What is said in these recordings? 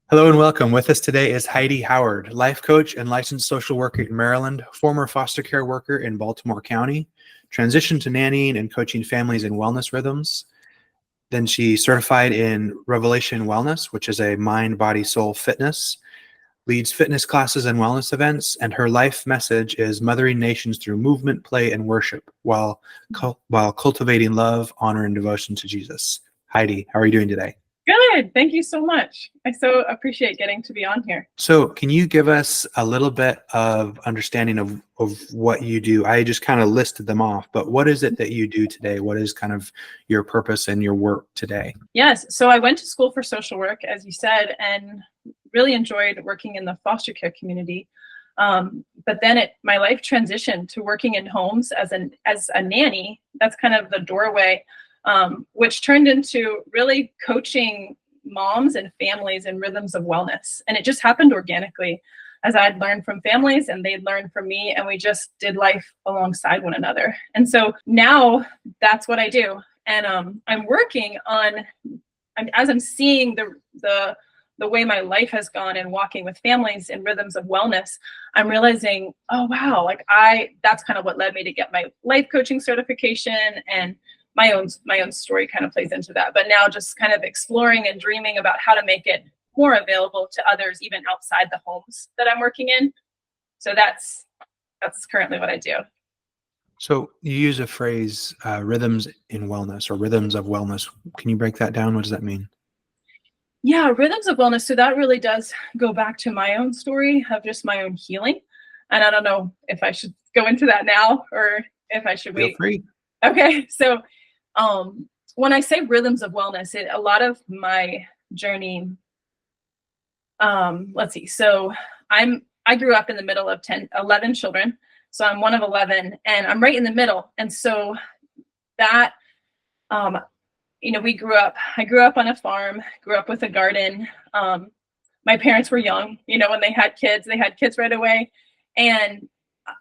Hello and welcome. With us today is Heidi Howard, life coach and licensed social worker in Maryland, former foster care worker in Baltimore County, transitioned to nannying and coaching families in wellness rhythms. Then she certified in Revelation Wellness, which is a mind, body, soul fitness, leads fitness classes and wellness events, and her life message is mothering nations through movement, play, and worship while cultivating love, honor, and devotion to Jesus. Heidi, how are you doing today? Good. Thank you so much. I so appreciate getting to be on here. So can you give us a little bit of understanding of what you do? I just kind of listed them off, but what is it that you do today? What is kind of your purpose and your work today? Yes. So I went to school for social work, as you said, and really enjoyed working in the foster care community. But then my life transitioned to working in homes as a nanny. That's kind of the doorway, which turned into really coaching moms and families in rhythms of wellness. And it just happened organically as I'd learned from families and they'd learned from me, and we just did life alongside one another. And so now that's what I do. And I'm working on, as I'm seeing the way my life has gone and walking with families in rhythms of wellness, I'm realizing, oh, wow, that's kind of what led me to get my life coaching certification, and my own story kind of plays into that. But now just kind of exploring and dreaming about how to make it more available to others, even outside the homes that I'm working in. So that's currently what I do. So you use a phrase, rhythms in wellness or rhythms of wellness. Can you break that down? What does that mean? Yeah, rhythms of wellness. So that really does go back to my own story of just my own healing. And I don't know if I should go into that now or if I should wait. Feel free. Okay. So when I say rhythms of wellness, a lot of my journey, let's see. So I grew up in the middle of 11 children. So I'm one of 11 and I'm right in the middle. And so that, I grew up on a farm, grew up with a garden. My parents were young, when they had kids right away. And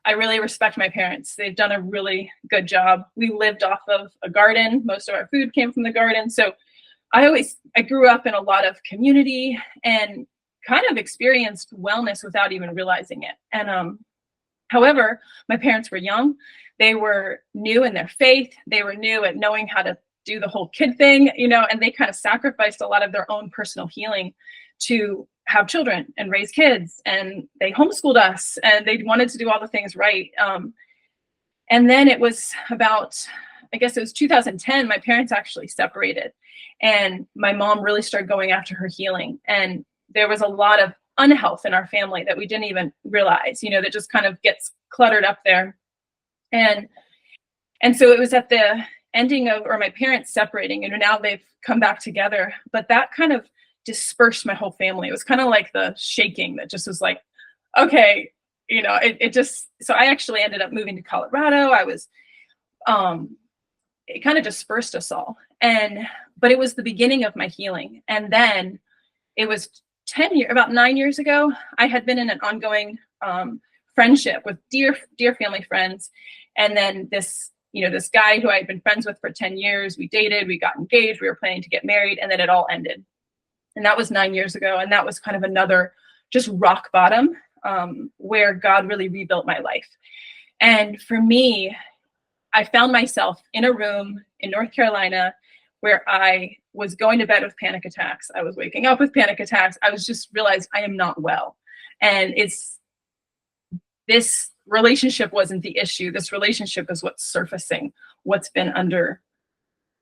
I really respect my parents. They've done a really good job. We lived off of a garden. Most of our food came from the garden. So I grew up in a lot of community and kind of experienced wellness without even realizing it. And however, my parents were young. They were new in their faith. They were new at knowing how to do the whole kid thing, and they kind of sacrificed a lot of their own personal healing to have children and raise kids, and they homeschooled us, and they wanted to do all the things right. And then it was about, I guess it was 2010, my parents actually separated, and my mom really started going after her healing. And there was a lot of unhealth in our family that we didn't even realize, that just kind of gets cluttered up there. And so it was at the ending of, or my parents separating, and now they've come back together, but that kind of dispersed my whole family. It was kind of like the shaking that just was like, okay, so I actually ended up moving to Colorado. It kind of dispersed us all. But it was the beginning of my healing. And then it was about 9 years ago, I had been in an ongoing friendship with dear family friends. And then this guy who I had been friends with for 10 years, we dated, we got engaged, we were planning to get married, and then it all ended. And that was 9 years ago. And that was kind of another just rock bottom where God really rebuilt my life. And for me, I found myself in a room in North Carolina where I was going to bed with panic attacks. I was waking up with panic attacks. I was just realized I am not well. And this relationship wasn't the issue. This relationship is what's surfacing, what's been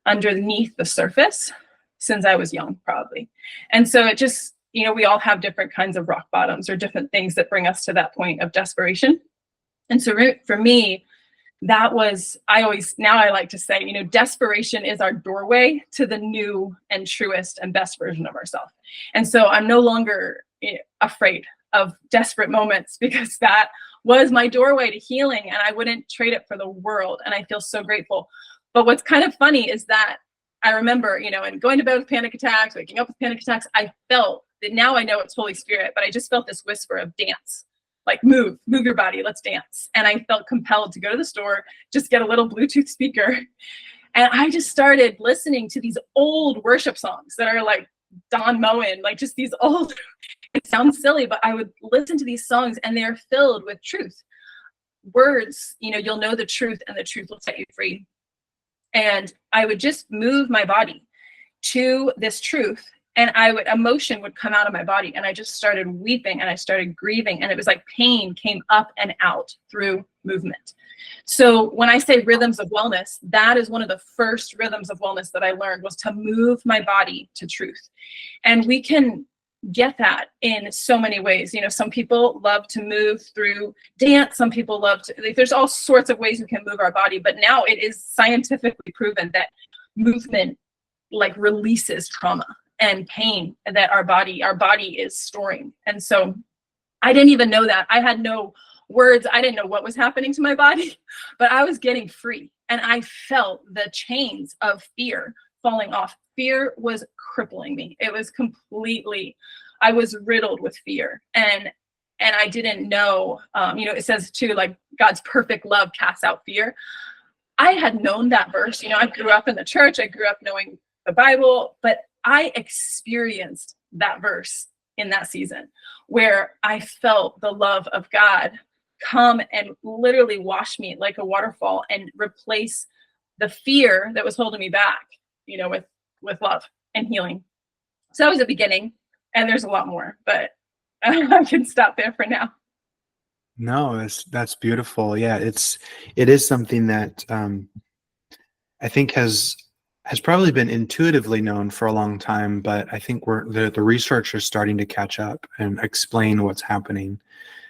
underneath the surface since I was young, probably. And so it just, we all have different kinds of rock bottoms or different things that bring us to that point of desperation. And so for me, that was, I like to say, desperation is our doorway to the new and truest and best version of ourselves. And so I'm no longer afraid of desperate moments, because that was my doorway to healing, and I wouldn't trade it for the world. And I feel so grateful. But what's kind of funny is that I remember, and going to bed with panic attacks, waking up with panic attacks, I felt that, now I know it's Holy Spirit, but I just felt this whisper of dance, like move your body, let's dance. And I felt compelled to go to the store, just get a little Bluetooth speaker. And I just started listening to these old worship songs that are like Don Moen, like just these old, it sounds silly, but I would listen to these songs and they're filled with truth. Words, you'll know the truth and the truth will set you free. And I would just move my body to this truth, and emotion would come out of my body, and I just started weeping and I started grieving, and it was like pain came up and out through movement. So when I say rhythms of wellness, that is one of the first rhythms of wellness that I learned, was to move my body to truth. And we can get that in so many ways. Some people love to move through dance. Some people love to, there's all sorts of ways we can move our body, but now it is scientifically proven that movement like releases trauma and pain that our body is storing. And so I didn't even know that. I had no words. I didn't know what was happening to my body, but I was getting free. And I felt the chains of fear falling off. Fear was crippling me. It was completely, I was riddled with fear. And I didn't know, it says too, like God's perfect love casts out fear. I had known that verse. I grew up in the church. I grew up knowing the Bible, but I experienced that verse in that season where I felt the love of God come and literally wash me like a waterfall and replace the fear that was holding me back, with love and healing. So that was the beginning, and there's a lot more, but I can stop there for now. No, that's beautiful. Yeah, it is something that I think has probably been intuitively known for a long time, but I think the research is starting to catch up and explain what's happening.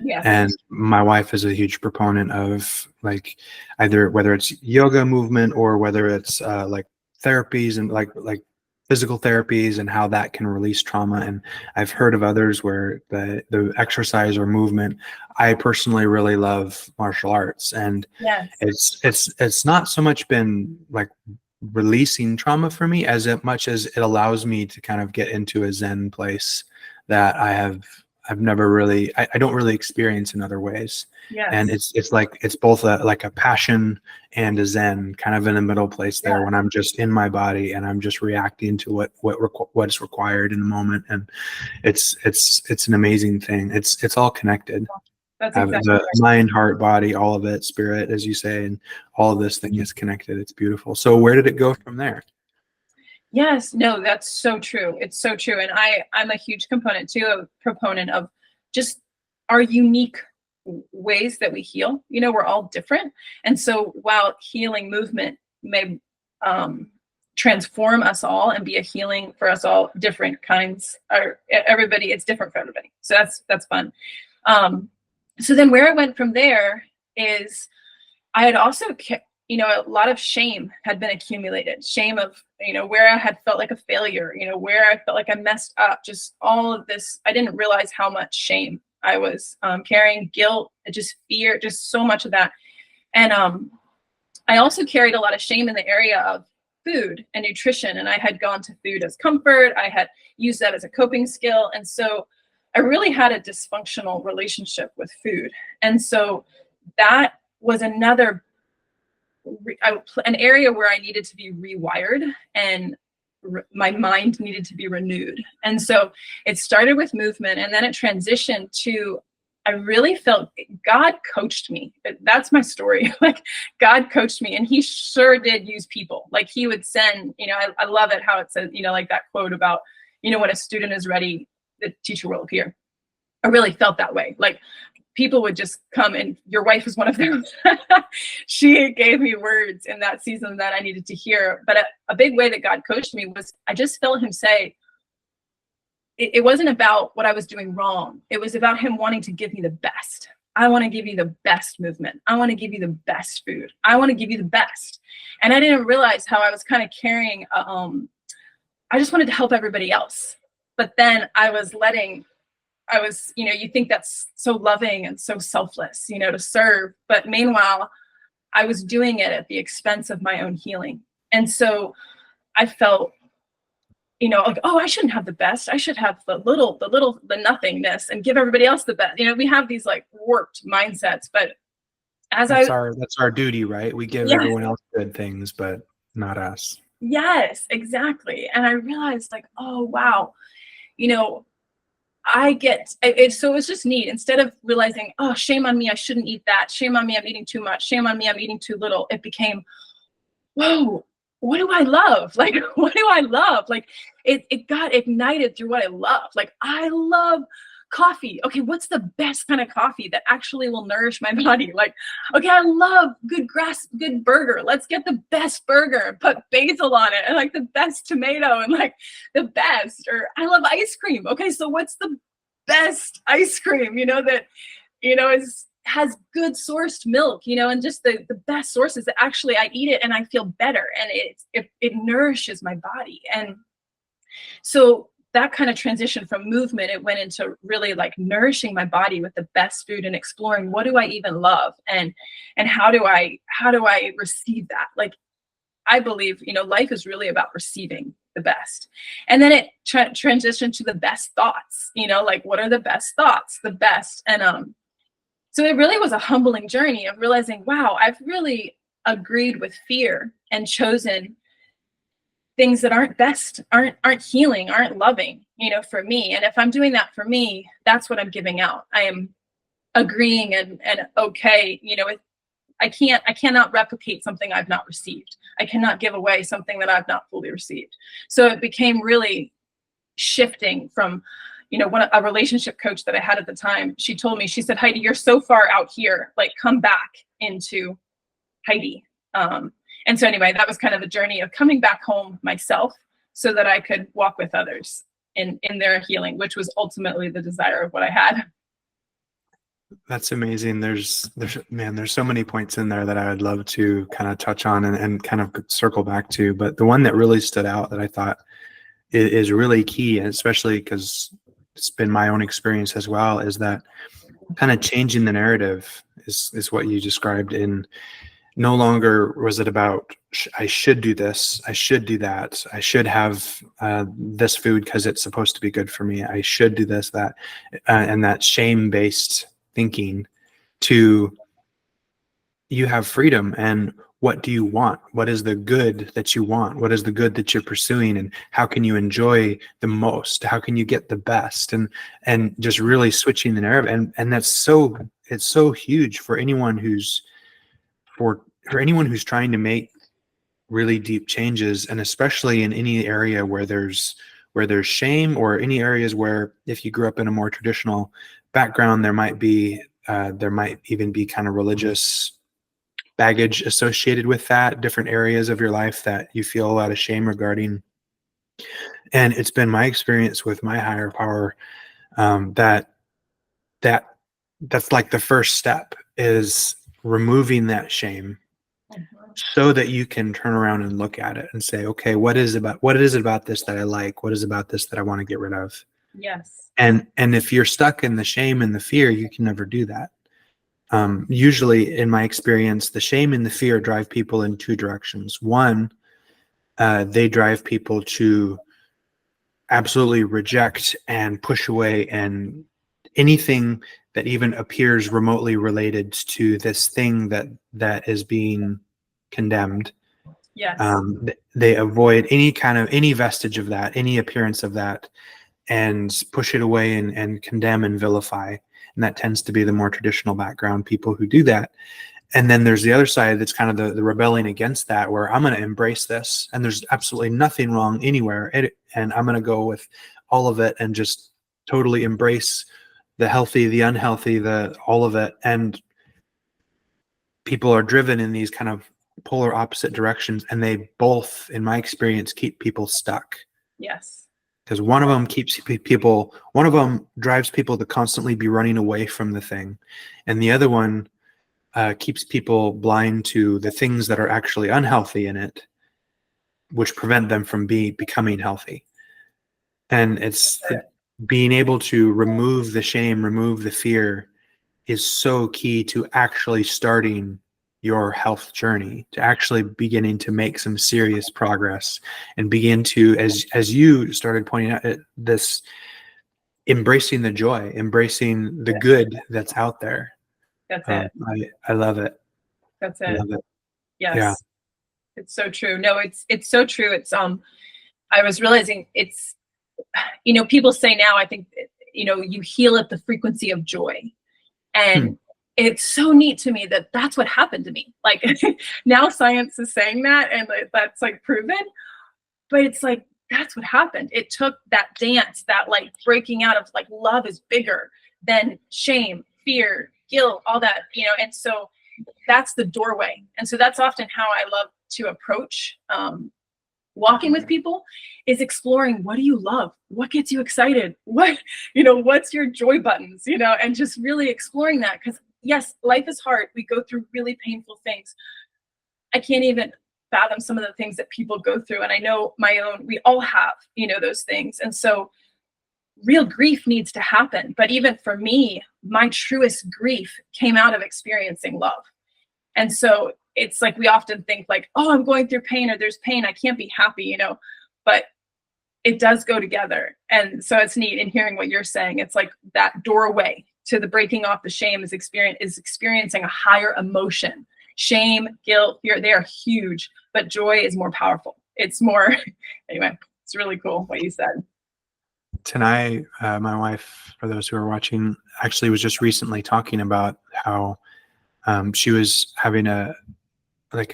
Yes. And my wife is a huge proponent of like either whether it's yoga movement or whether it's like therapies and like physical therapies and how that can release trauma. And I've heard of others where the exercise or movement. I personally really love martial arts, and yes. it's not so much been like releasing trauma for me as much as it allows me to kind of get into a Zen place that I've never really, I don't really experience in other ways. Yes. And it's like, it's both like a passion and a Zen kind of in the middle place there. Yeah. When I'm just in my body and I'm just reacting to what is required in the moment. And it's an amazing thing. It's all connected. That's exactly the right. Mind, heart, body, all of it, spirit, as you say, and all of this thing is connected. It's beautiful. So where did it go from there? Yes, no, that's so true. It's so true. And I'm a huge proponent of just our unique ways that we heal. We're all different. And so while healing movement may transform us all and be a healing for us all, different kinds are everybody, it's different for everybody. So that's fun. So then where I went from there is I had also a lot of shame had been accumulated. Shame of, where I had felt like a failure, where I felt like I messed up, just all of this. I didn't realize how much shame I was carrying, guilt, just fear, just so much of that. And I also carried a lot of shame in the area of food and nutrition. And I had gone to food as comfort. I had used that as a coping skill. And so I really had a dysfunctional relationship with food. And so that was another an area where I needed to be rewired and my mind needed to be renewed. And so it started with movement, and then it transitioned to, I really felt God coached me. That's my story. Like God coached me, and he sure did use people. Like he would send, I love it how it says, like that quote about, when a student is ready, the teacher will appear. I really felt that way. Like people would just come, and your wife was one of them. She gave me words in that season that I needed to hear. But a big way that God coached me was I just felt him say, it wasn't about what I was doing wrong. It was about him wanting to give me the best. I want to give you the best movement. I want to give you the best food. I want to give you the best. And I didn't realize how I was kind of carrying, I just wanted to help everybody else. But then you think that's so loving and so selfless, to serve. But meanwhile, I was doing it at the expense of my own healing. And so I felt, like, oh, I shouldn't have the best. I should have the nothingness and give everybody else the best. We have these like warped mindsets, but that's our duty, right? We give everyone else good things, but not us. Yes, exactly. And I realized like, oh, wow, you know, so it was just neat. Instead of realizing, oh, shame on me, I shouldn't eat that. Shame on me, I'm eating too much. Shame on me, I'm eating too little. It became, whoa, what do I love? Like, what do I love? Like, it got ignited through what I love. Like, I love coffee. Okay, what's the best kind of coffee that actually will nourish my body? Like, okay, I love good burger. Let's get the best burger, put basil on it, and like the best tomato, and like the best. Or I love ice cream. Okay, so what's the best ice cream? That is has good sourced milk, and just the best sources that actually I eat it and I feel better, and it nourishes my body. And so that kind of transition from movement, it went into really like nourishing my body with the best food and exploring what do I even love, and how do I receive that. Like, I believe, life is really about receiving the best. And then it transitioned to the best thoughts, like what are the best thoughts, the best. And so it really was a humbling journey of realizing, wow, I've really agreed with fear and chosen things that aren't best, aren't healing, aren't loving, for me. And if I'm doing that for me, that's what I'm giving out. I am agreeing and okay, I cannot replicate something I've not received. I cannot give away something that I've not fully received. So it became really shifting from, a relationship coach that I had at the time. She told me, she said, Heidi, you're so far out here, like come back into Heidi. And so anyway, that was kind of the journey of coming back home myself so that I could walk with others in their healing, which was ultimately the desire of what I had. That's amazing. There's so many points in there that I would love to kind of touch on and kind of circle back to. But the one that really stood out that I thought is really key, and especially because it's been my own experience as well, is that kind of changing the narrative is what you described. In no longer was it about I should do this, I should do that, I should have this food because it's supposed to be good for me, I should do this, that, and that shame-based thinking, to you have freedom. And what do you want? What is the good that you want? What is the good that you're pursuing? And how can you enjoy the most? How can you get the best? And just really switching the narrative. And it's so huge for anyone who's trying to make really deep changes, and especially in any area where there's shame, or any areas where if you grew up in a more traditional background, there might even be kind of religious baggage associated with that, different areas of your life that you feel a lot of shame regarding. And it's been my experience with my higher power, that's like the first step, is removing that shame, so that you can turn around and look at it and say, okay, what is it about this that I like? What is about this that I want to get rid of? Yes. And if you're stuck in the shame and the fear, you can never do that. Usually, in my experience, the shame and the fear drive people in two directions. One, they drive people to absolutely reject and push away and anything that even appears remotely related to this thing that is being condemned. Yes. They avoid any vestige of that, any appearance of that, and push it away and condemn and vilify. And that tends to be the more traditional background people who do that. And then there's the other side that's kind of the rebelling against that, where I'm going to embrace this, and there's absolutely nothing wrong anywhere, and I'm going to go with all of it and just totally embrace the healthy, the unhealthy, all of it. And people are driven in these kind of polar opposite directions, and they both, in my experience, keep people stuck. Yes. Because one of them drives people to constantly be running away from the thing, and the other one keeps people blind to the things that are actually unhealthy in it, which prevent them from becoming healthy. And being able to remove the shame, remove the fear, is so key to actually starting your health journey, to actually beginning to make some serious progress, and begin to, as you started pointing out, this embracing the joy, embracing the good that's out there. That's it. I love it. That's I it. love it. Yes. Yeah. It's so true. No, it's so true. I was realizing it's, people say now, I think, you heal at the frequency of joy. Hmm. And it's so neat to me that that's what happened to me. Like now science is saying that, and that's like proven, but it's like, that's what happened. It took that dance, that like breaking out of like, love is bigger than shame, fear, guilt, all that, and so that's the doorway. And so that's often how I love to approach walking with people, is exploring, what do you love? What gets you excited? What's your joy buttons, and just really exploring that. Because yes, life is hard. We go through really painful things. I can't even fathom some of the things that people go through. And I know my own, we all have, those things. And so real grief needs to happen. But even for me, my truest grief came out of experiencing love. And so it's like, we often think like, oh, I'm going through pain, or there's pain, I can't be happy, but it does go together. And so it's neat in hearing what you're saying. It's like that doorway to the breaking off the shame is experiencing a higher emotion. Shame, guilt, fear, they are huge, but joy is more powerful. It's more, anyway, it's really cool what you said. Tonight, my wife, for those who are watching, actually was just recently talking about how she was having a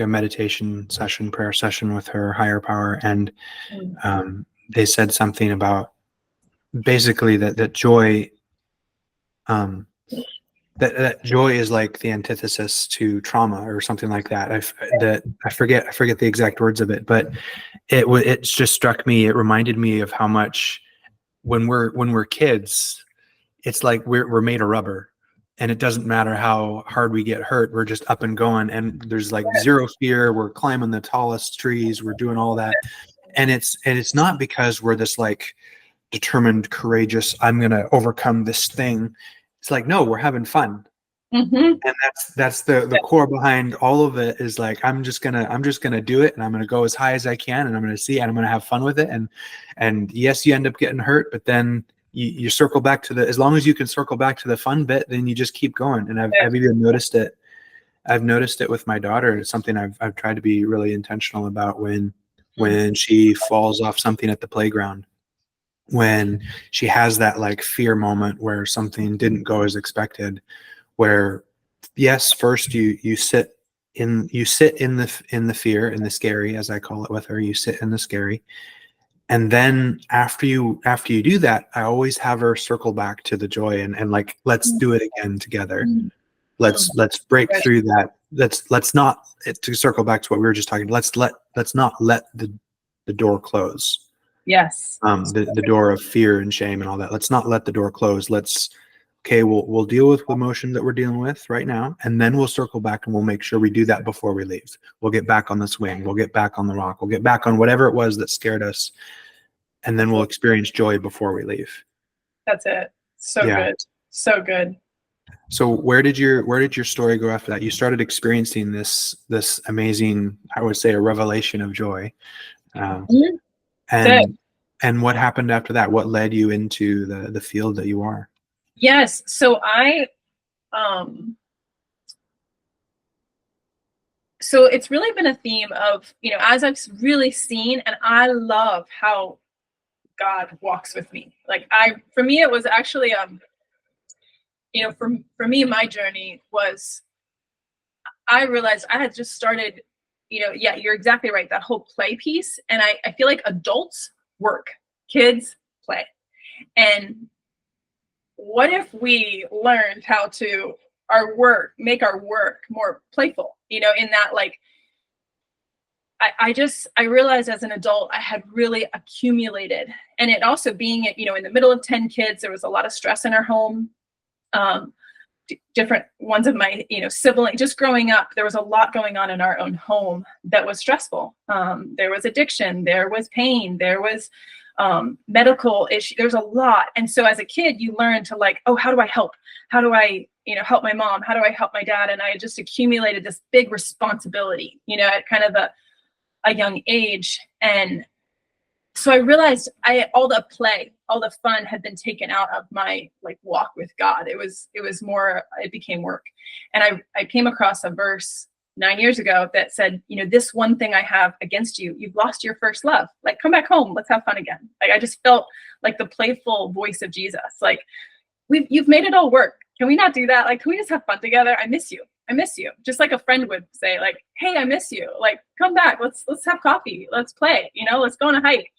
meditation session, prayer session with her higher power, and they said something about basically that joy, that joy is like the antithesis to trauma or something like that. I forget the exact words of it, but it just struck me. It reminded me of how much when we're kids, it's like we're made of rubber. And it doesn't matter how hard we get hurt, we're just up and going. And there's like zero fear. We're climbing the tallest trees. We're doing all that. And it's not because we're this like determined, courageous, I'm going to overcome this thing. It's like, no, we're having fun. Mm-hmm. And that's the core behind all of it, is like, I'm just gonna do it, and I'm gonna go as high as I can, and I'm gonna see, and I'm gonna have fun with it. And yes, you end up getting hurt, but then you circle back to as long as you can circle back to the fun bit, then you just keep going. And I've even noticed it. I've noticed it with my daughter. It's something I've tried to be really intentional about when she falls off something at the playground, when she has that like fear moment where something didn't go as expected, where yes, first you sit in the fear, in the scary, as I call it with her, you sit in the scary. And then after you do that, I always have her circle back to the joy and like, let's do it again together. Let's break through that. Let's not, to circle back to what we were just talking, let's not let the door close. Yes. The door of fear and shame and all that. Let's not let the door close. We'll deal with the emotion that we're dealing with right now, and then we'll circle back and we'll make sure we do that before we leave. We'll get back on the swing. We'll get back on the rock. We'll get back on whatever it was that scared us, and then we'll experience joy before we leave. That's it. So good. So good. So where did your story go after that? You started experiencing this amazing, I would say, a revelation of joy. And what happened after that? What led you into the field that you are? Yes. So so it's really been a theme of, as I've really seen, and I love how God walks with me. Like for me, it was actually, for me, my journey was, I realized I had just started, yeah, you're exactly right. That whole play piece. And I feel like adults work, kids play. And what if we learned how to make our work more playful, in that, like, I realized as an adult, I had really accumulated, and it also being, in the middle of 10 kids, there was a lot of stress in our home. Different ones of my, sibling, just growing up, there was a lot going on in our own home that was stressful. There was addiction, there was pain, there was medical issue. There's a lot. And so as a kid, you learn to like, oh, how do I help? How do I, help my mom? How do I help my dad? And I just accumulated this big responsibility, at kind of a young age. And so I realized all the play, all the fun had been taken out of my like walk with God. It became work. And I came across a verse 9 years ago that said, this one thing I have against you, you've lost your first love. Like, come back home. Let's have fun again. Like, I just felt like the playful voice of Jesus. Like, you've made it all work. Can we not do that? Like, can we just have fun together? I miss you. I miss you. Just like a friend would say, like, hey, I miss you. Like, come back. Let's have coffee. Let's play, let's go on a hike.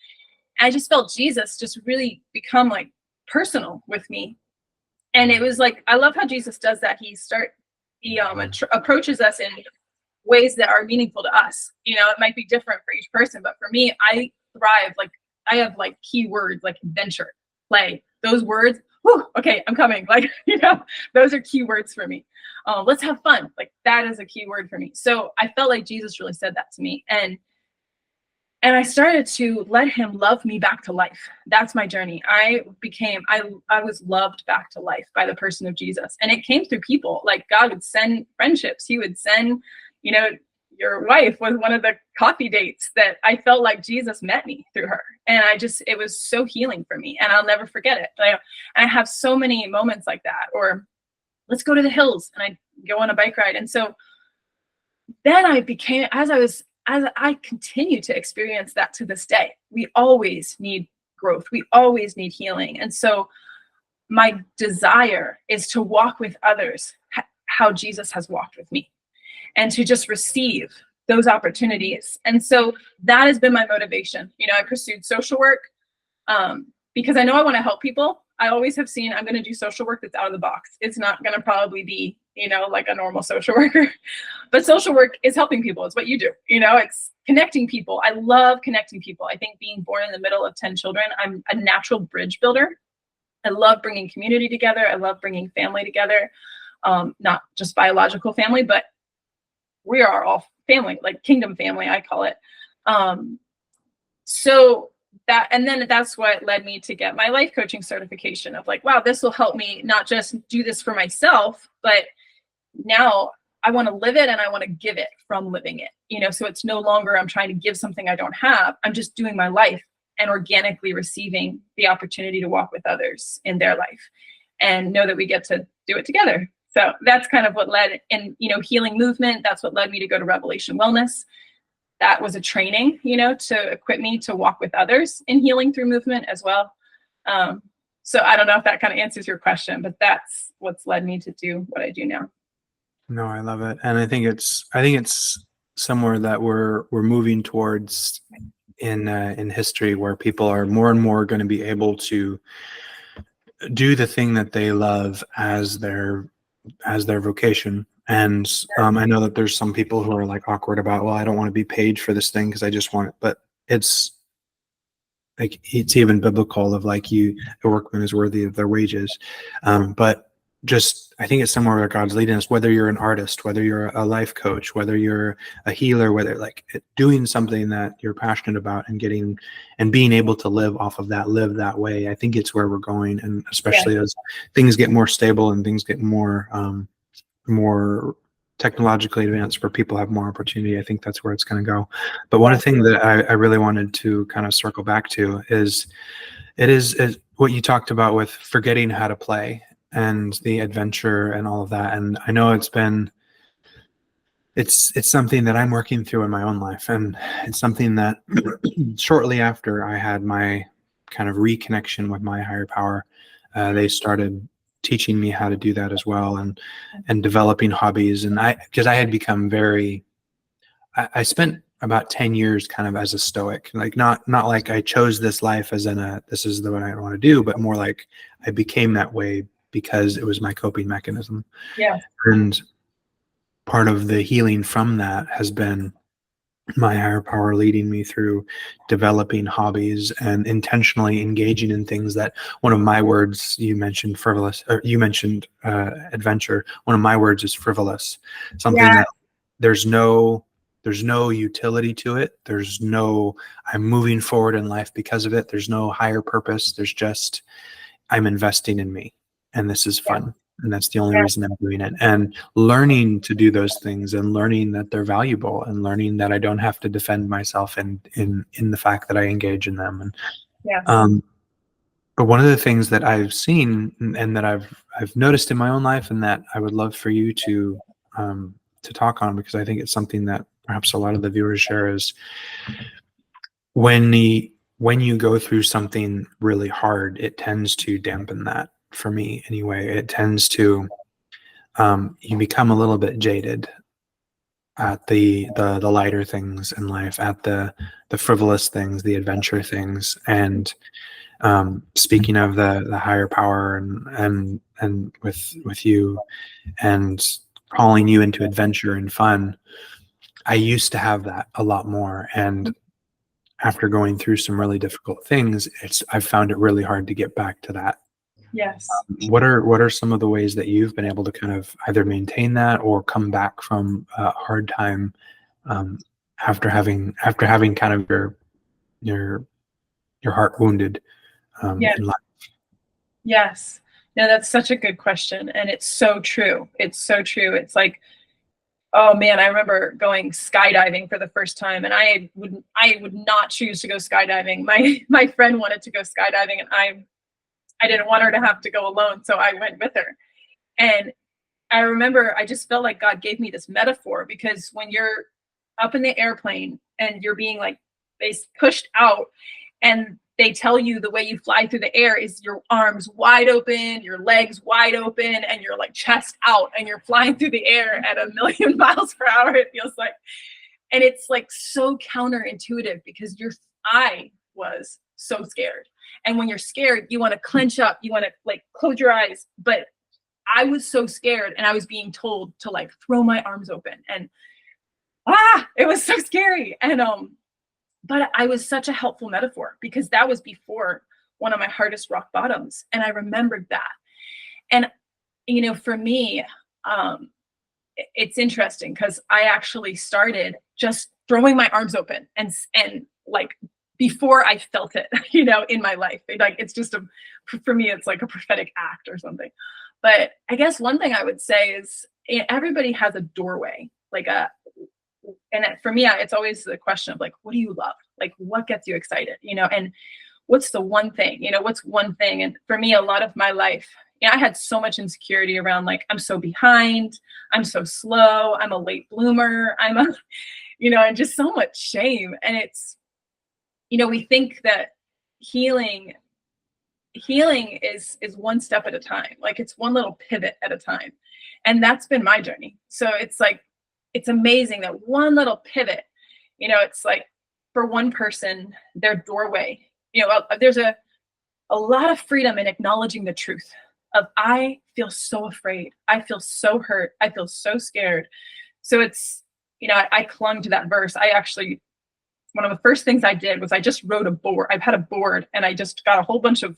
And I just felt Jesus just really become like personal with me. And it was like, I love how Jesus does that. He approaches us in ways that are meaningful to us. It might be different for each person, but for me, I thrive. Like, I have like key words like adventure, play, those words. Whew, okay, I'm coming. Like, those are key words for me. Let's have fun. Like, that is a key word for me. So I felt like Jesus really said that to me. And I started to let him love me back to life. That's my journey. I was loved back to life by the person of Jesus. And it came through people. Like, God would send friendships. He would send, your wife was one of the coffee dates that I felt like Jesus met me through her. And it was so healing for me. And I'll never forget it. I have so many moments like that. Or let's go to the hills, and I go on a bike ride. And so then I became, as I continue to experience that to this day, we always need growth. We always need healing. And so my desire is to walk with others how Jesus has walked with me, and to just receive those opportunities. And so that has been my motivation. I pursued social work because I know I want to help people. I always have seen I'm going to do social work that's out of the box. It's not going to probably be, like a normal social worker, but social work is helping people. It's what you do. It's connecting people. I love connecting people. I think being born in the middle of 10 children, I'm a natural bridge builder. I love bringing community together. I love bringing family together. Not just biological family, but we are all family, like kingdom family, I call it. And then that's what led me to get my life coaching certification of like, wow, this will help me not just do this for myself, but now I want to live it and I want to give it from living it, so it's no longer I'm trying to give something I don't have. I'm just doing my life and organically receiving the opportunity to walk with others in their life and know that we get to do it together. So that's kind of what led in, healing movement. That's what led me to go to Revelation Wellness. That was a training, to equip me to walk with others in healing through movement as well. So I don't know if that kind of answers your question, but that's what's led me to do what I do now. No, I love it. And I think it's somewhere that we're moving towards in history, where people are more and more going to be able to do the thing that they love as their vocation. And I know that there's some people who are like awkward about, well, I don't want to be paid for this thing because I just want it. But it's like, it's even biblical of like, a workman is worthy of their wages. But just, I think it's somewhere where God's leading us, whether you're an artist, whether you're a life coach, whether you're a healer, whether like doing something that you're passionate about and being able to live off of that, live that way. I think it's where we're going. And especially as things get more stable and things get more technologically advanced, where people have more opportunity, I think that's where it's going to go. But one thing that I really wanted to kind of circle back to is what you talked about with forgetting how to play and the adventure and all of that. And I know it's something that I'm working through in my own life. And it's something that shortly after I had my kind of reconnection with my higher power, they started teaching me how to do that as well, and developing hobbies. And because I had become I spent about 10 years kind of as a stoic, like not like I chose this life as this is the one I want to do, but more like I became that way because it was my coping mechanism. Yeah. And part of the healing from that has been my higher power leading me through developing hobbies and intentionally engaging in things that, one of my words, you mentioned frivolous, or you mentioned adventure. One of my words is frivolous, something that there's no utility to it. I'm moving forward in life because of it. There's no higher purpose. There's just, I'm investing in me, and this is fun. And that's the only reason I'm doing it. And learning to do those things, and learning that they're valuable, and learning that I don't have to defend myself in the fact that I engage in them. And but one of the things that I've seen and that I've noticed in my own life, and that I would love for you to talk on, because I think it's something that perhaps a lot of the viewers share, is when you go through something really hard, it tends to dampen that. For me anyway, it tends to, you become a little bit jaded at the lighter things in life, at the frivolous things, the adventure things. And speaking of the higher power, and with you and calling you into adventure and fun, I used to have that a lot more. And after going through some really difficult things, I've found it really hard to get back to that. Yes. What are some of the ways that you've been able to kind of either maintain that or come back from a hard time, after having kind of your heart wounded, Yes. in life? Yes. No, that's such a good question. And it's so true. It's so true. It's like, oh man, I remember going skydiving for the first time, and I would not choose to go skydiving. My friend wanted to go skydiving, and I didn't want her to have to go alone, so I went with her. And I remember I just felt like God gave me this metaphor, because when you're up in the airplane and you're being like pushed out, and they tell you the way you fly through the air is your arms wide open, your legs wide open, and you're like chest out, and you're flying through the air at 1,000,000 miles per hour, it feels like. And it's like so counterintuitive, because I was so scared. And when you're scared, you want to clench up, you want to like close your eyes. But I was so scared, and I was being told to like throw my arms open, and it was so scary. And but I was such a helpful metaphor, because that was before one of my hardest rock bottoms, and I remembered that. And for me, it's interesting, because I actually started just throwing my arms open, and like before I felt it, in my life. Like, it's just for me, it's like a prophetic act or something. But I guess one thing I would say is, everybody has a doorway, and for me, it's always the question of like, what do you love? Like, what gets you excited? And what's the one thing? What's one thing? And for me, a lot of my life, I had so much insecurity around like, I'm so behind, I'm so slow, I'm a late bloomer, and just so much shame. And it's, we think that healing is one step at a time. Like, it's one little pivot at a time. And that's been my journey. So it's like, it's amazing that one little pivot, it's like, for one person, their doorway, there's a lot of freedom in acknowledging the truth of, I feel so afraid, I feel so hurt, I feel so scared. So it's, I clung to that verse. One of the first things I did was I just wrote a board. I've had a board, and I just got a whole bunch of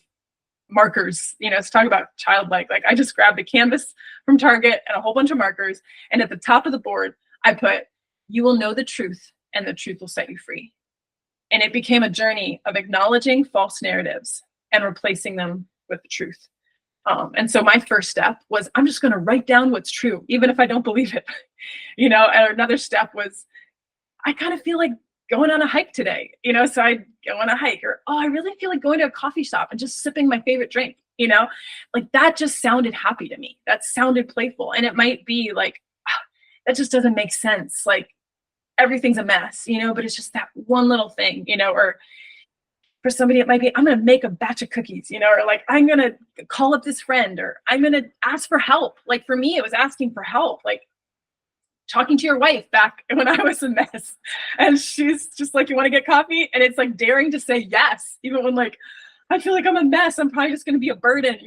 markers, to talk about childlike. Like, I just grabbed a canvas from Target and a whole bunch of markers. And at the top of the board, I put, you will know the truth, and the truth will set you free. And it became a journey of acknowledging false narratives and replacing them with the truth. And so my first step was, I'm just going to write down what's true, even if I don't believe it. And another step was, I kind of feel like going on a hike today, so I'd go on a hike, or, I really feel like going to a coffee shop and just sipping my favorite drink, like that just sounded happy to me. That sounded playful. And it might be like, that just doesn't make sense. Like, everything's a mess, but it's just that one little thing, or for somebody, it might be, I'm going to make a batch of cookies, or like, I'm going to call up this friend, or I'm going to ask for help. Like, for me, it was asking for help, like talking to your wife back when I was a mess. And she's just like, you want to get coffee? And it's like daring to say yes, even when like, I feel like I'm a mess. I'm probably just going to be a burden,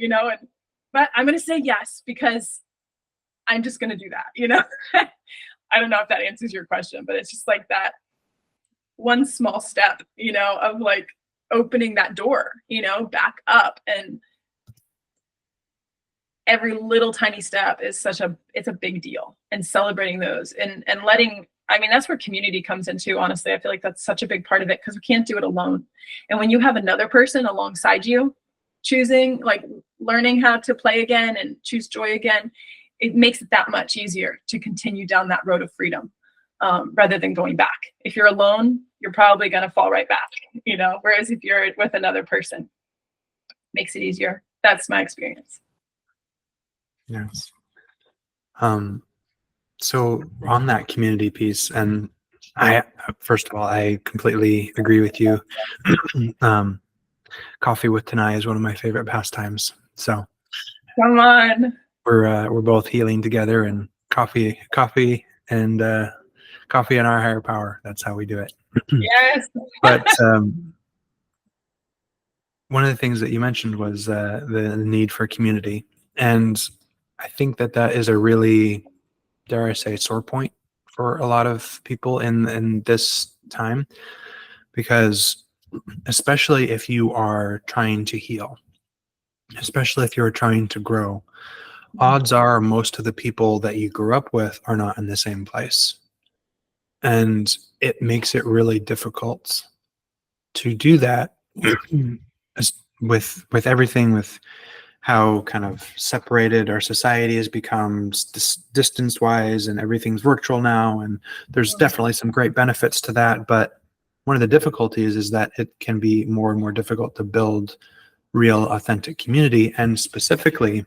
but I'm going to say yes, because I'm just going to do that, I don't know if that answers your question, but it's just like that one small step, of like opening that door, back up. And every little tiny step is it's a big deal, and celebrating those, and letting, that's where community comes into. Honestly, I feel like that's such a big part of it, because we can't do it alone. And when you have another person alongside you, choosing, like, learning how to play again and choose joy again, it makes it that much easier to continue down that road of freedom, rather than going back. If you're alone, you're probably going to fall right back, whereas if you're with another person, it makes it easier. That's my experience. Yes. So on that community piece, and I, first of all, I completely agree with you. Coffee with Tanai is one of my favorite pastimes. So Come on. we're both healing together, and coffee, and coffee and our higher power. That's how we do it. Yes. But one of the things that you mentioned was the need for community, and I think that is a really, dare I say, sore point for a lot of people in this time, because especially if you are trying to heal, especially if you're trying to grow, odds are most of the people that you grew up with are not in the same place. And it makes it really difficult to do that with everything, with how kind of separated our society has become distance wise, and everything's virtual now. And there's definitely some great benefits to that. But one of the difficulties is that it can be more and more difficult to build real, authentic community, and specifically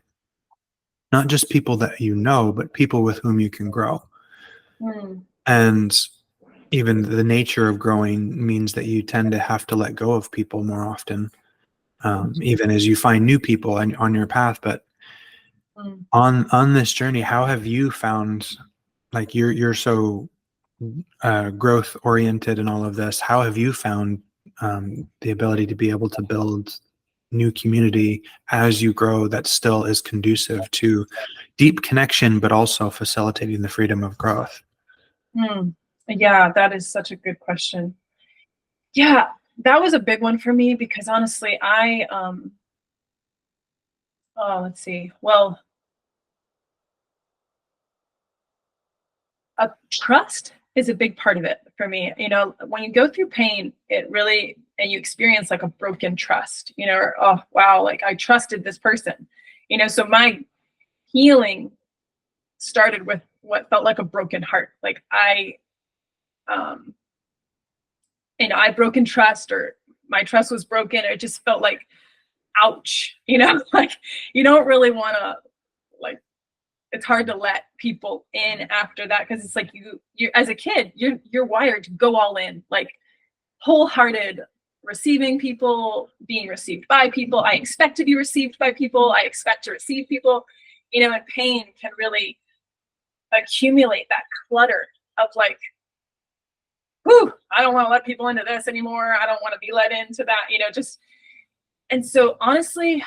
not just people that you know, but people with whom you can grow. And even the nature of growing means that you tend to have to let go of people more often, even as you find new people on your path. But on this journey, how have you found, like you're so growth oriented and all of this, how have you found the ability to be able to build new community as you grow that still is conducive to deep connection, but also facilitating the freedom of growth? Yeah, that is such a good question. Yeah, that was a big one for me because honestly, let's see. Well, trust is a big part of it for me. When you go through pain, it really, and you experience like a broken trust, or, oh, wow, like I trusted this person, so my healing started with what felt like a broken heart. Like I broken trust, or my trust was broken. It just felt like, ouch, like you don't really want to, like, it's hard to let people in after that. Cause it's like you as a kid, you're wired to go all in, like wholehearted, receiving people, being received by people. I expect to be received by people. I expect to receive people, and pain can really accumulate that clutter of like, whew, I don't want to let people into this anymore. I don't want to be let into that, and so honestly,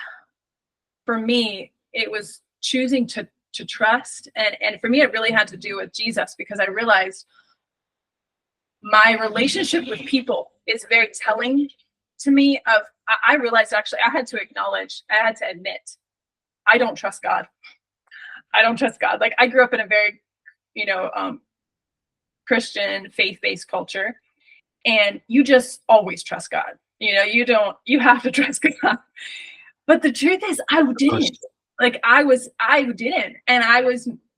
for me, it was choosing to trust. And for me, it really had to do with Jesus, because I realized my relationship with people is very telling to me of, I realized actually I had to admit, I don't trust God. I don't trust God. Like I grew up in a very, Christian faith-based culture, and you just always trust God. You have to trust God. But the truth is I didn't. Like I didn't. And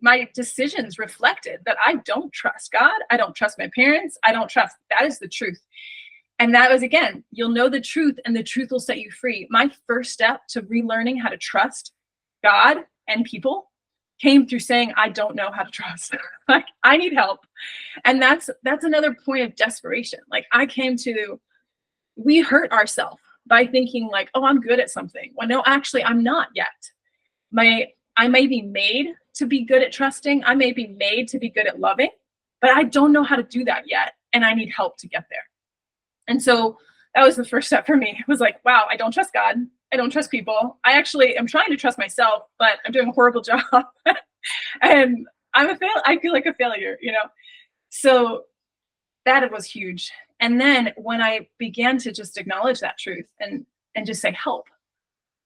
my decisions reflected that I don't trust God. I don't trust my parents. I don't trust. That is the truth. And that was, again, you'll know the truth and the truth will set you free. My first step to relearning how to trust God and people came through saying, I don't know how to trust. Like I need help. And that's another point of desperation. Like we hurt ourselves by thinking like, oh, I'm good at something. Well, no, actually I'm not yet. I may be made to be good at trusting. I may be made to be good at loving, but I don't know how to do that yet. And I need help to get there. And so that was the first step for me. It was like, wow, I don't trust God. I don't trust people. I actually am trying to trust myself, but I'm doing a horrible job. And I feel like a failure, So that was huge. And then when I began to just acknowledge that truth and just say help,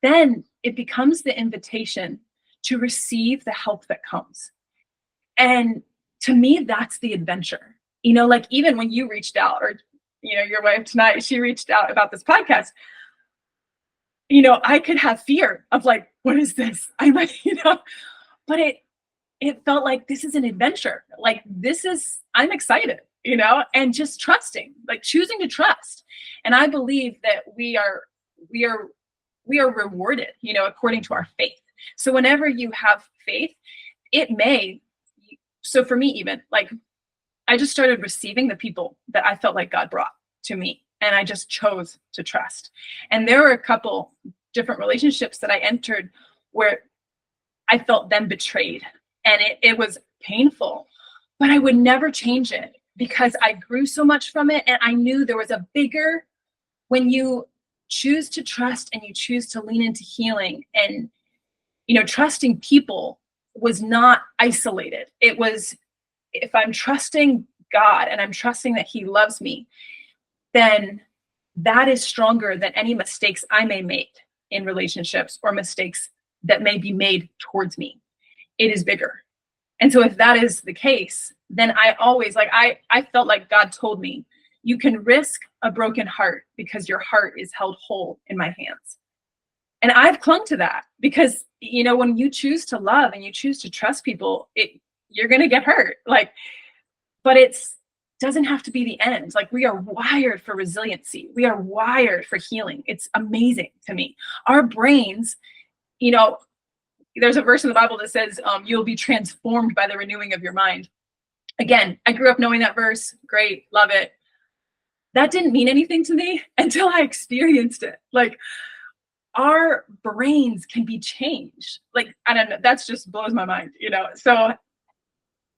then it becomes the invitation to receive the help that comes. And to me, that's the adventure. Like even when you reached out, or, your wife tonight, she reached out about this podcast, I could have fear of like, what is this? I might, but it felt like this is an adventure. Like I'm excited, and just trusting, like choosing to trust. And I believe that we are rewarded, according to our faith. So whenever you have faith, it may so for me, even like, I just started receiving the people that I felt like God brought to me. And I just chose to trust. And there were a couple different relationships that I entered where I felt them betrayed. And it was painful, but I would never change it because I grew so much from it. And I knew there was a bigger, when you choose to trust and you choose to lean into healing, and, trusting people was not isolated. It was, if I'm trusting God and I'm trusting that He loves me, then that is stronger than any mistakes I may make in relationships or mistakes that may be made towards me. It is bigger. And so if that is the case, then I always, like, I felt like God told me, you can risk a broken heart because your heart is held whole in my hands. And I've clung to that because, when you choose to love and you choose to trust people, you're going to get hurt. Like, but it's doesn't have to be the end. Like, we are wired for resiliency. We are wired for healing. It's amazing to me. Our brains, there's a verse in the Bible that says, you'll be transformed by the renewing of your mind. Again, I grew up knowing that verse. Great. Love it. That didn't mean anything to me until I experienced it. Like, our brains can be changed. Like, I don't know. That's just blows my mind, So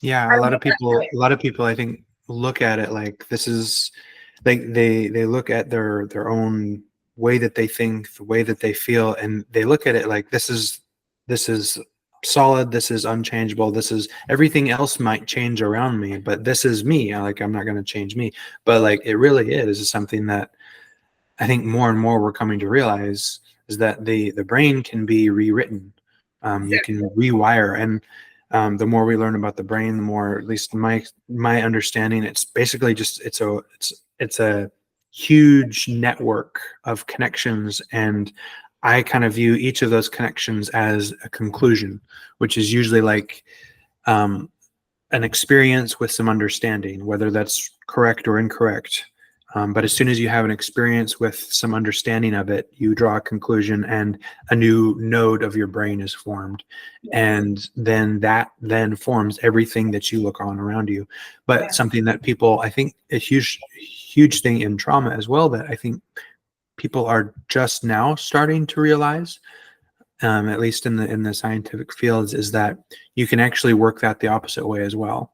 Yeah, a lot of people I think look at it like this is they look at their own way that they think, the way that they feel, and they look at it like this is solid, this is unchangeable, this is everything else might change around me, but this is me. I'm not going to change me. But like it really is something that I think more and more we're coming to realize is that the brain can be rewritten. You can rewire, and the more we learn about the brain, the more, at least my understanding, it's basically just it's a huge network of connections, and I kind of view each of those connections as a conclusion, which is usually like an experience with some understanding, whether that's correct or incorrect. But as soon as you have an experience with some understanding of it, you draw a conclusion and a new node of your brain is formed. And then that then forms everything that you look on around you. But something that people, I think a huge thing in trauma as well, that I think people are just now starting to realize, at least in the scientific fields, is that you can actually work that the opposite way as well.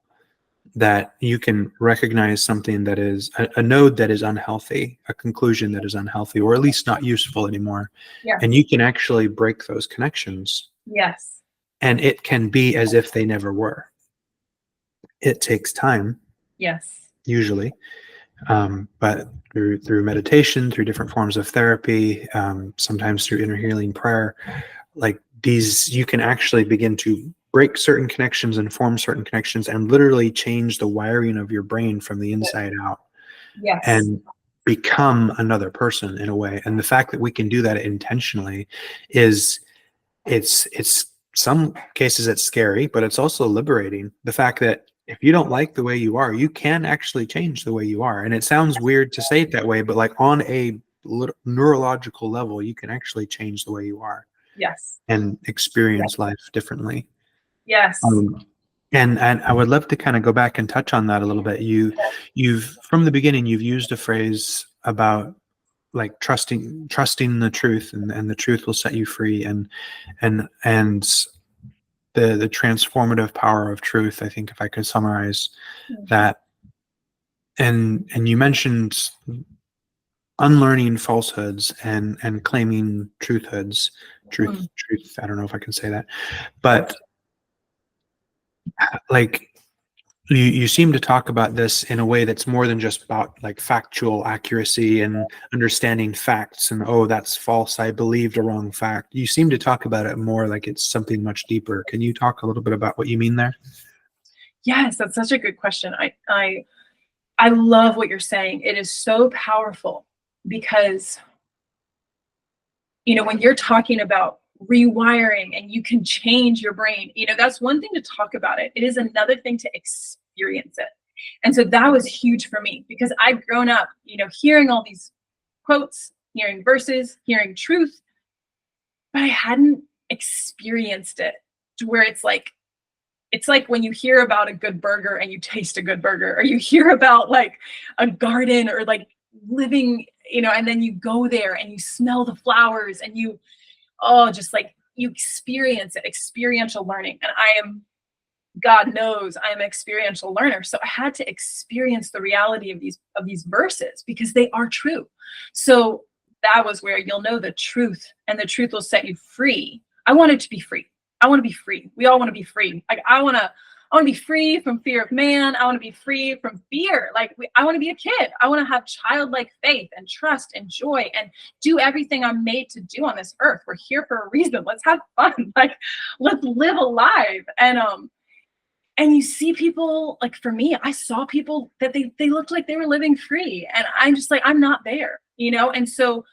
That you can recognize something that is a node that is unhealthy, a conclusion that is unhealthy, or at least not useful anymore. Yeah. And you can actually break those connections. Yes. And it can be as if they never were. It takes time. Yes. Usually. But through meditation, through different forms of therapy, sometimes through inner healing prayer, like these, you can actually begin to break certain connections and form certain connections and literally change the wiring of your brain from the inside out. Yes. And become another person in a way. And the fact that we can do that intentionally is it's some cases it's scary, but it's also liberating. The fact that if you don't like the way you are, you can actually change the way you are. And it sounds weird to say it that way, but like on a neurological level, you can actually change the way you are. Yes. And experience life differently. Yes. And I would love to kind of go back and touch on that a little bit. You've from the beginning, you've used a phrase about like trusting the truth, and the truth will set you free, and the transformative power of truth. I think if I could summarize that, and you mentioned unlearning falsehoods and claiming truthhoods. Truth. I don't know if I can say that, but like you seem to talk about this in a way that's more than just about like factual accuracy and understanding facts and, oh, that's false, I believed a wrong fact. You seem to talk about it more like it's something much deeper. Can you talk a little bit about what you mean there? Yes, that's such a good question. I love what you're saying. It is so powerful because, when you're talking about rewiring and you can change your brain, that's one thing to talk about it. It is another thing to experience it. And so that was huge for me because I've grown up, hearing all these quotes, hearing verses, hearing truth, but I hadn't experienced it to where it's like it's like when you hear about a good burger and you taste a good burger, or you hear about like a garden or like living, and then you go there and you smell the flowers and you, just like you experience it, experiential learning. And God knows I am an experiential learner. So I had to experience the reality of these verses because they are true. So that was where you'll know the truth, and the truth will set you free. I wanted to be free. I want to be free. We all want to be free. Like I want to be free from fear of man. I want to be free from fear. Like I want to be a kid. I want to have childlike faith and trust and joy and do everything I'm made to do on this earth. We're here for a reason. Let's have fun. Like let's live alive. And you see people, like for me, I saw people that they looked like they were living free. And I'm just like, I'm not there, And so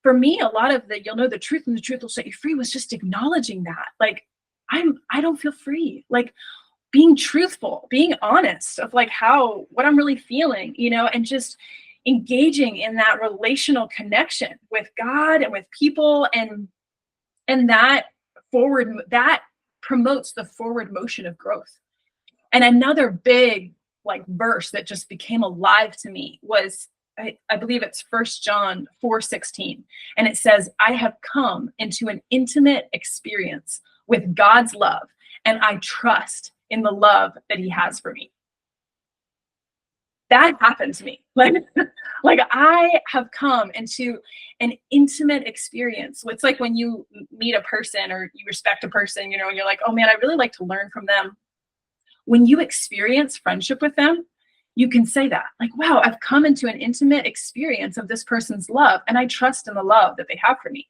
for me, a lot of you'll know the truth and the truth will set you free was just acknowledging that. Like, I don't feel free. Like being truthful, being honest of like what I'm really feeling, and just engaging in that relational connection with God and with people. And that promotes the forward motion of growth. And another big like verse that just became alive to me was, I believe it's 1 John 4:16. And it says, I have come into an intimate experience with God's love, and I trust in the love that he has for me. That happened to me. Like I have come into an intimate experience. It's like when you meet a person or you respect a person, and you're like, oh man, I really like to learn from them. When you experience friendship with them, you can say that, like, wow, I've come into an intimate experience of this person's love, and I trust in the love that they have for me.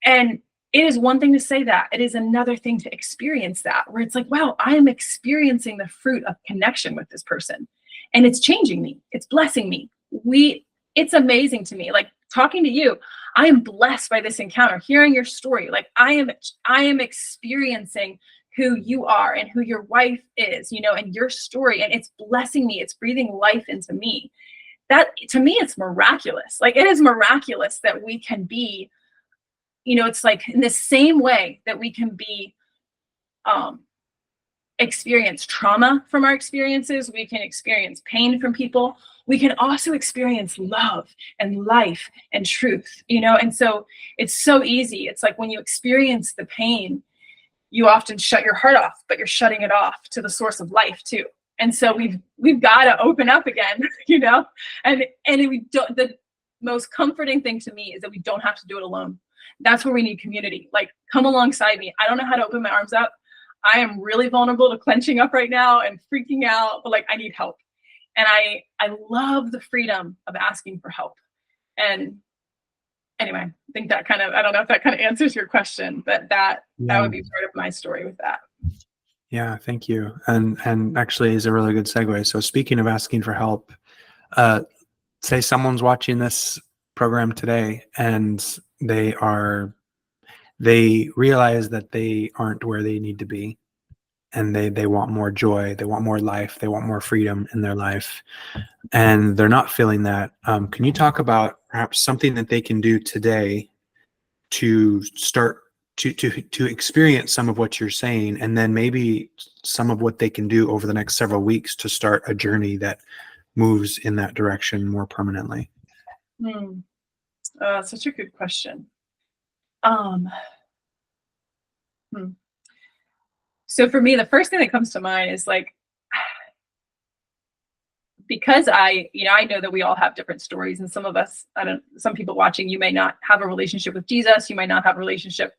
And it is one thing to say that. It is another thing to experience that, where it's like, wow, I am experiencing the fruit of connection with this person. And it's changing me. It's blessing me. It's amazing to me. Like talking to you, I am blessed by this encounter, hearing your story. Like I am experiencing who you are and who your wife is, and your story. And it's blessing me. It's breathing life into me. That to me, it's miraculous. Like it is miraculous that we can be, it's like in the same way that we can be, experience trauma from our experiences, we can experience pain from people, we can also experience love and life and truth, and so it's so easy. It's like when you experience the pain, you often shut your heart off, but you're shutting it off to the source of life too. And so we've got to open up again, and we don't. The most comforting thing to me is that we don't have to do it alone. That's where we need community. Like come alongside me. I don't know how to open my arms up. I am really vulnerable to clenching up right now and freaking out, but like I need help. And I love the freedom of asking for help. And anyway, I think that I don't know if that kind of answers your question, but that would be part of my story with that. Yeah, thank you. And actually is a really good segue. So speaking of asking for help, say someone's watching this program today and they realize that they aren't where they need to be, and they want more joy, they want more life, they want more freedom in their life, and they're not feeling that. Can you talk about perhaps something that they can do today to start to experience some of what you're saying, and then maybe some of what they can do over the next several weeks to start a journey that moves in that direction more permanently? Such a good question. So for me, the first thing that comes to mind is like, because I know that we all have different stories, and some people watching, you may not have a relationship with Jesus, you might not have a relationship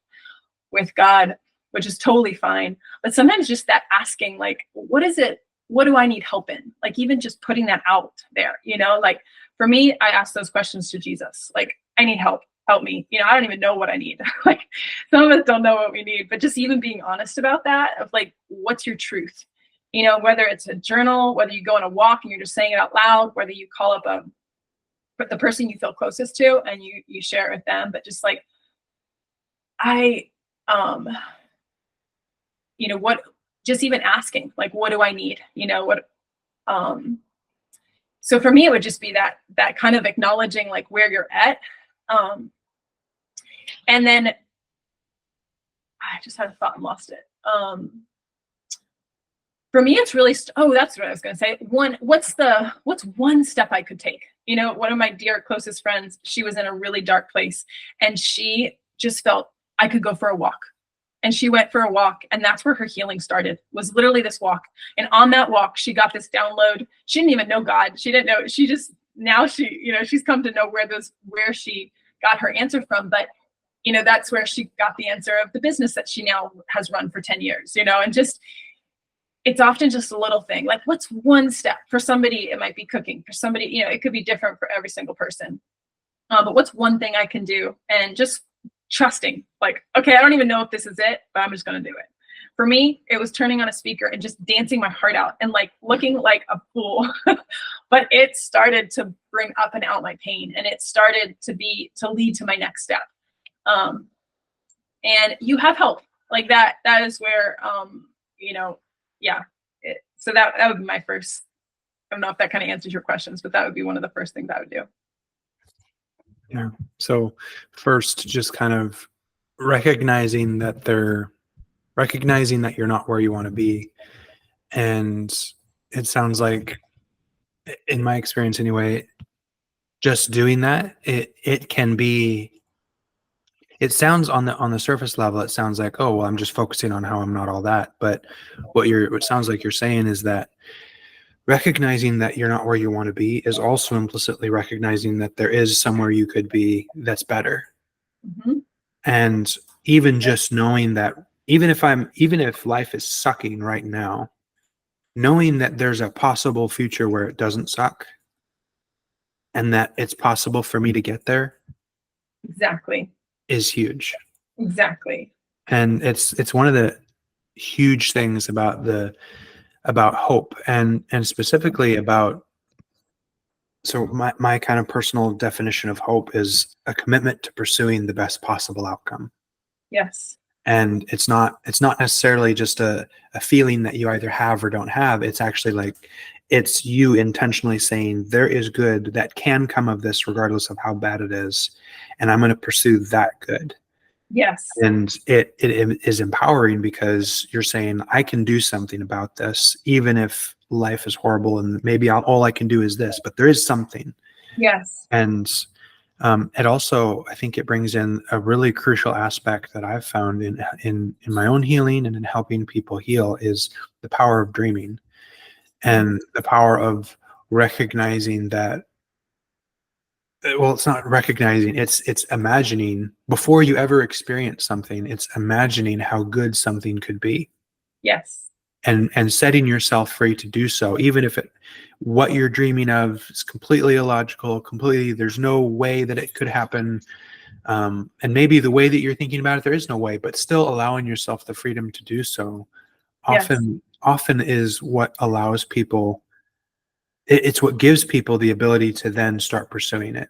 with God, which is totally fine. But sometimes just that asking, like, what do I need help in? Like even just putting that out there, like for me, I ask those questions to Jesus. Like, I need help me. I don't even know what I need. Like some of us don't know what we need, but just even being honest about that, of like, what's your truth? Whether it's a journal, whether you go on a walk and you're just saying it out loud, whether you call up the person you feel closest to and you share it with them, but just like, just even asking, like, what do I need? So for me, it would just be that kind of acknowledging like where you're at. And then I just had a thought and lost it. For me, it's really, that's what I was going to say. What's one step I could take? You know, one of my dear closest friends, she was in a really dark place and she just felt I could go for a walk. And she went for a walk, and that's where her healing started, was literally this walk. And on that walk, she got this download. She didn't even know God. She didn't know. She just, now she, you know, she's come to know where she got her answer from. But, you know, that's where she got the answer of the business that she now has run for 10 years, you know, and just, it's often just a little thing. Like, what's one step? For somebody, it might be cooking. For somebody, you know, it could be different for every single person. But what's one thing I can do? And just trusting, like, okay, I don't even know if this is it, but I'm just going to do it. For me, it was turning on a speaker and just dancing my heart out and like looking like a fool. But it started to bring up and out my pain, and it started to lead to my next step. And you have help like that. That is where, you know, yeah. So that would be my first. I don't know if that kind of answers your questions, but that would be one of the first things I would do. Yeah. So first, just kind of recognizing that you're not where you want to be. And it sounds like, in my experience anyway, just doing that, it can be, it sounds on the surface level, it sounds like, oh, well, I'm just focusing on how I'm not all that. But what sounds like you're saying is that recognizing that you're not where you want to be is also implicitly recognizing that there is somewhere you could be that's better. Mm-hmm. And even just knowing that, even if life is sucking right now, knowing that there's a possible future where it doesn't suck and that it's possible for me to get there. Exactly. Is huge. Exactly. And it's one of the huge things about hope and specifically about, so my kind of personal definition of hope is a commitment to pursuing the best possible outcome. Yes. And it's not necessarily just a feeling that you either have or don't have. It's actually like, it's you intentionally saying there is good that can come of this regardless of how bad it is, and I'm going to pursue that good. Yes. And it is empowering because you're saying, I can do something about this, even if life is horrible and maybe all I can do is this, but there is something. Yes. And it also, I think it brings in a really crucial aspect that I've found in my own healing and in helping people heal, is the power of dreaming and the power of recognizing that, well, it's not recognizing, it's imagining before you ever experience something. It's imagining how good something could be. Yes. And setting yourself free to do so, even if what you're dreaming of is completely illogical, there's no way that it could happen. And maybe the way that you're thinking about it, there is no way, but still allowing yourself the freedom to do so often is what allows people, it's what gives people the ability to then start pursuing it.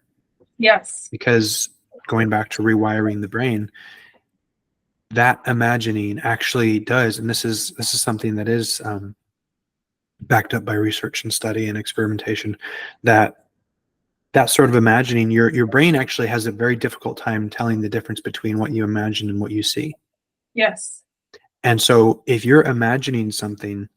Yes. Because going back to rewiring the brain, that imagining actually does, and this is something that is backed up by research and study and experimentation, that sort of imagining, your brain actually has a very difficult time telling the difference between what you imagine and what you see. Yes. And so if you're imagining something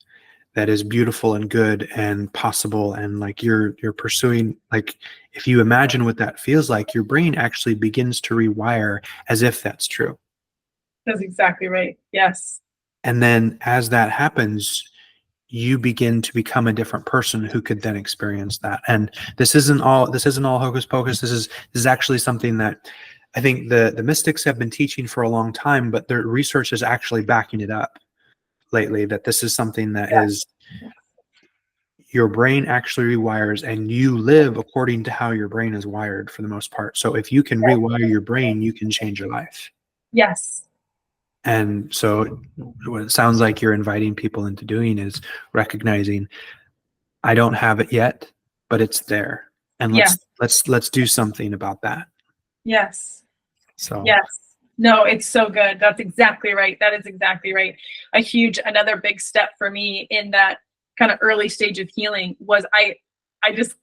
that is beautiful and good and possible, and like you're pursuing, like if you imagine what that feels like, your brain actually begins to rewire as if that's true. That's exactly right. Yes. And then as that happens, you begin to become a different person who could then experience that. And this isn't all hocus pocus. This is actually something that I think the mystics have been teaching for a long time, but their research is actually backing it up lately, that this is something that is, your brain actually rewires, and you live according to how your brain is wired for the most part. So if you can rewire your brain, you can change your life. Yes. And so what it sounds like you're inviting people into doing is recognizing, I don't have it yet, but it's there. And let's do something about that. Yes. So yes. No, it's so good. That's exactly right. That is exactly right. Another big step for me in that kind of early stage of healing was I just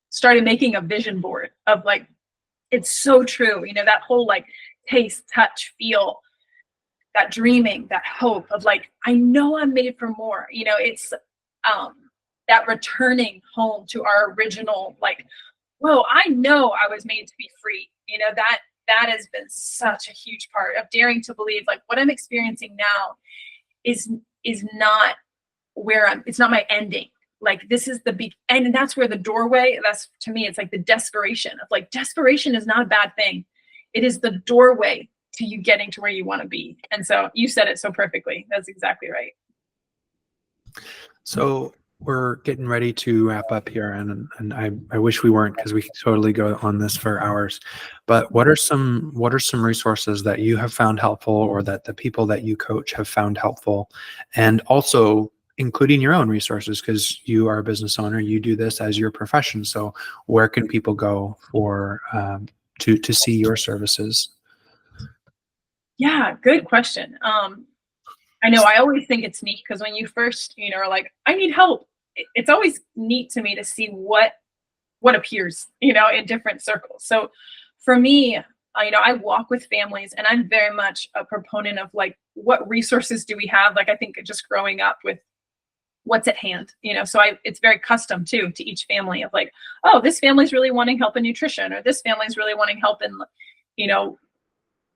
started making a vision board of, like, it's so true. You know, that whole like taste, touch, feel. that dreaming, that hope of like, I know I'm made for more. It's that returning home to our original, like, whoa, I know I was made to be free. That has been such a huge part of daring to believe like what I'm experiencing now is not it's not my ending. Like this is the big, and that's where the doorway, that's to me, it's like the desperation of like, desperation is not a bad thing. It is the doorway to you getting to where you want to be. And so you said it so perfectly. That's exactly right. So we're getting ready to wrap up here, and I wish we weren't, because we could totally go on this for hours. But what are some resources that you have found helpful, or that the people that you coach have found helpful, and also including your own resources, because you are a business owner, you do this as your profession. So where can people go for to see your services? Yeah, good question. I know I always think it's neat because when you first, are like, I need help. It's always neat to me to see what appears, in different circles. So for me, I walk with families, and I'm very much a proponent of like, what resources do we have? Like, I think just growing up with what's at hand, so it's very custom to each family of like, oh, this family's really wanting help in nutrition, or this family's really wanting help in,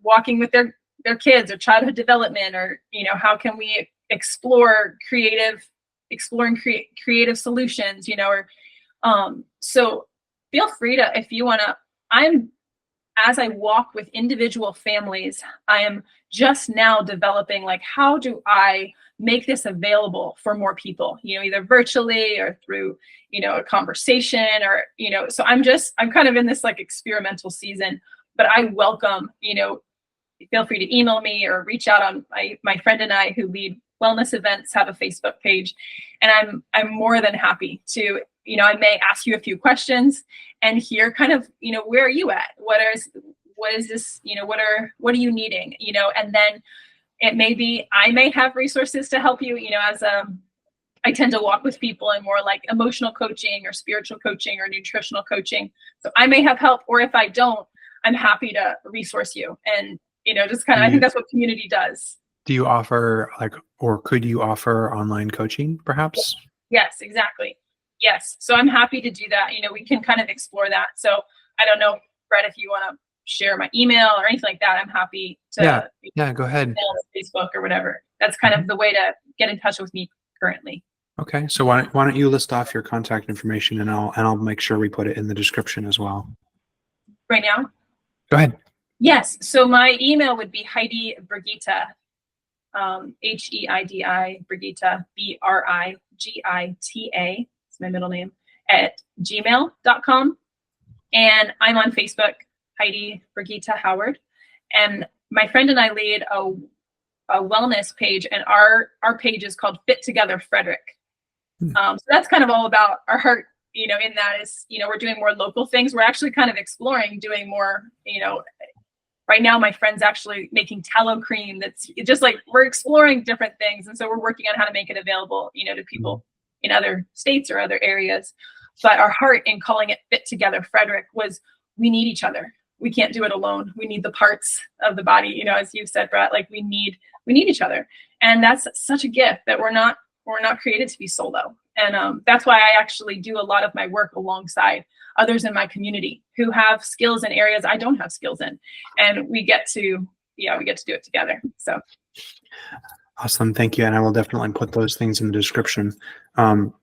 walking with their kids or childhood development, or, how can we explore creative solutions, or, so feel free to, if you want to, as I walk with individual families, I am just now developing, like, how do I make this available for more people, either virtually or through, a conversation, or, so I'm kind of in this like experimental season, but I welcome, feel free to email me or reach out on my friend and I, who lead wellness events, have a Facebook page, and I'm more than happy to, I may ask you a few questions and hear kind of, where are you at? What is this, what are you needing? And then it may be, I may have resources to help you, as I tend to walk with people in more like emotional coaching or spiritual coaching or nutritional coaching. So I may have help, or if I don't, I'm happy to resource you. And, just kind of, I think that's what community does. Do you offer or could you offer online coaching perhaps? Yes, exactly. Yes. So I'm happy to do that. We can kind of explore that. So I don't know, Brett, if you want to share my email or anything like that, I'm happy to. Yeah, go ahead. Facebook or whatever. That's kind of the way to get in touch with me currently. Okay. So why don't you list off your contact information, and I'll make sure we put it in the description as well. Right now? Go ahead. Yes. So my email would be Heidi Brigita, Heidi Brigita, Brigita. It's my middle name, at gmail.com. And I'm on Facebook, Heidi Brigita Howard. And my friend and I lead a wellness page, and our page is called Fit Together Frederick. So that's kind of all about our heart, in that is, we're doing more local things. We're actually kind of exploring doing more, right now my friend's actually making tallow cream. That's just like, we're exploring different things. And so we're working on how to make it available, to people in other states or other areas. But our heart in calling it Fit Together Frederick was, we need each other. We can't do it alone. We need the parts of the body, as you've said, Brett, like we need each other. And that's such a gift that we're not created to be solo. And that's why I actually do a lot of my work alongside others in my community who have skills in areas I don't have skills in. And we get to do it together. So. Awesome. Thank you. And I will definitely put those things in the description. What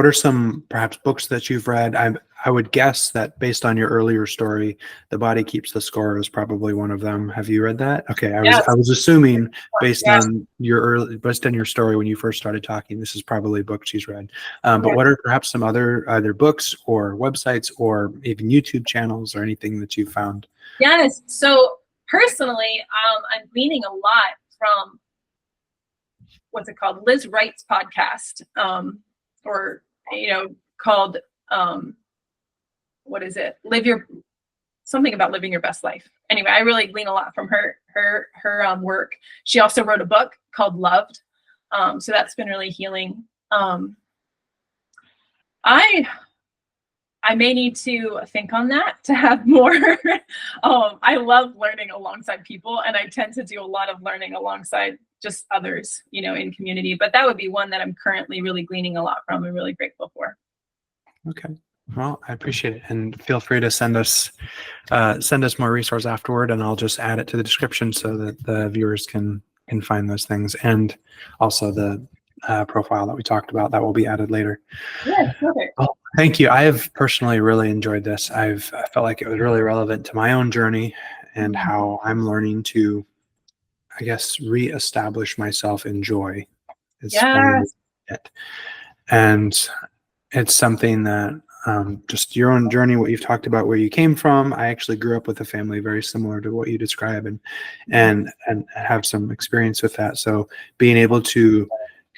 are some perhaps books that you've read? I would guess that based on your earlier story, The Body Keeps the Score is probably one of them. Have you read that? Okay. I was assuming based on your story when you first started talking, this is probably a book she's read. But what are perhaps some other either books or websites or even YouTube channels or anything that you found? Yes. So personally, I'm gleaning a lot from what's it called? Liz Wright's podcast, or, called, what is it? Something about living your best life. Anyway, I really glean a lot from her work. She also wrote a book called Loved. So that's been really healing. I I may need to think on that to have more. I love learning alongside people, and I tend to do a lot of learning alongside just others, in community. But that would be one that I'm currently really gleaning a lot from and really grateful for. Okay. Well, I appreciate it, and feel free to send us more resources afterward, and I'll just add it to the description so that the viewers can find those things, and also the profile that we talked about that will be added later. Yeah, perfect. Well, thank you. I have personally really enjoyed this. I felt like it was really relevant to my own journey and how I'm learning to, I guess, reestablish myself in joy. Yes. And it's something that just your own journey, what you've talked about, where you came from. I actually grew up with a family very similar to what you describe, and have some experience with that. So being able to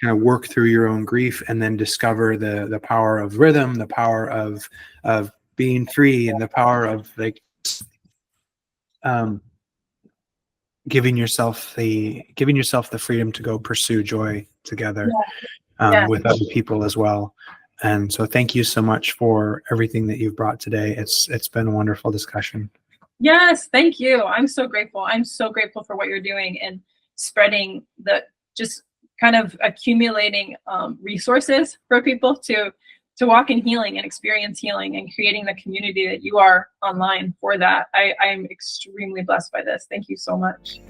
kind of work through your own grief and then discover the power of rhythm, the power of being free, and the power of like giving yourself the freedom to go pursue joy together. With other people as well. And so thank you so much for everything that you've brought today. It's been a wonderful discussion. Yes, thank you. I'm so grateful. I'm so grateful for what you're doing and spreading just kind of accumulating resources for people to walk in healing and experience healing, and creating the community that you are online for that. I'm extremely blessed by this. Thank you so much.